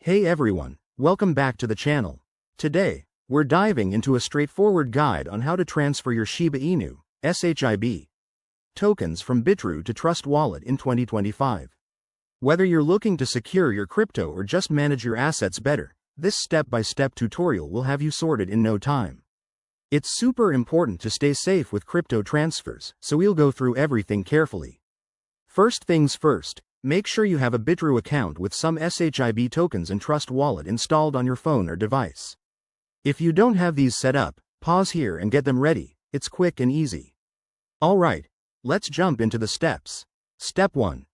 Hey everyone, welcome back to the channel. Today, we're diving into a straightforward guide on how to transfer your Shiba Inu, SHIB, tokens from Bitrue to Trust Wallet in 2025. Whether you're looking to secure your crypto or just manage your assets better, this step-by-step tutorial will have you sorted in no time. It's super important to stay safe with crypto transfers, so we'll go through everything carefully. First things first, make sure you have a Bitrue account with some SHIB tokens and Trust Wallet installed on your phone or device. If you don't have these set up, pause here and get them ready. It's quick and easy. Alright, let's jump into the steps. Step 1.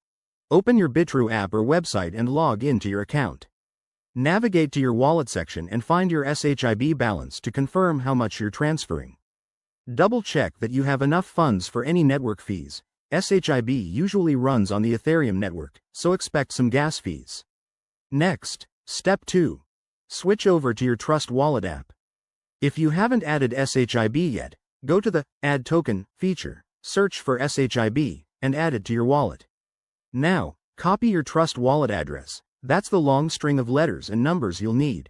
Open your Bitrue app or website and log into your account. Navigate to your wallet section and find your SHIB balance to confirm how much you're transferring. Double check that you have enough funds for any network fees. SHIB usually runs on the Ethereum network, so expect some gas fees. Next, Step 2. Switch over to your Trust Wallet app. If you haven't added SHIB yet, go to the Add Token feature, search for SHIB, and add it to your wallet. Now, copy your Trust Wallet address. That's the long string of letters and numbers you'll need.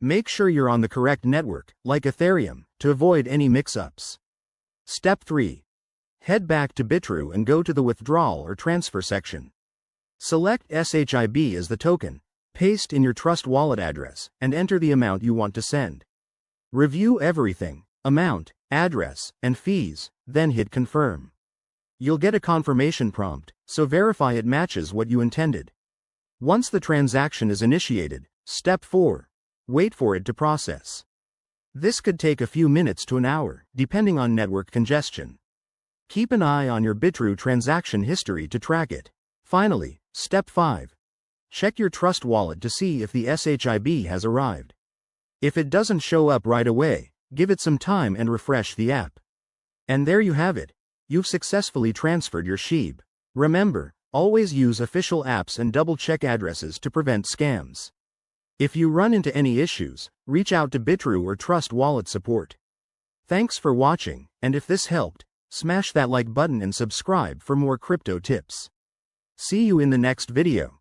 Make sure you're on the correct network, like Ethereum, to avoid any mix-ups. Step 3. Head back to Bitrue and go to the Withdrawal or Transfer section. Select SHIB as the token, paste in your Trust Wallet address, and enter the amount you want to send. Review everything, amount, address, and fees, then hit Confirm. You'll get a confirmation prompt, so verify it matches what you intended. Once the transaction is initiated, Step 4. Wait for it to process. This could take a few minutes to an hour, depending on network congestion. Keep an eye on your Bitrue transaction history to track it. Finally, Step 5. Check your Trust Wallet to see if the SHIB has arrived. If it doesn't show up right away, give it some time and refresh the app. And there you have it. You've successfully transferred your SHIB. Remember, always use official apps and double-check addresses to prevent scams. If you run into any issues, reach out to Bitrue or Trust Wallet support. Thanks for watching, and if this helped, smash that like button and subscribe for more crypto tips. See you in the next video.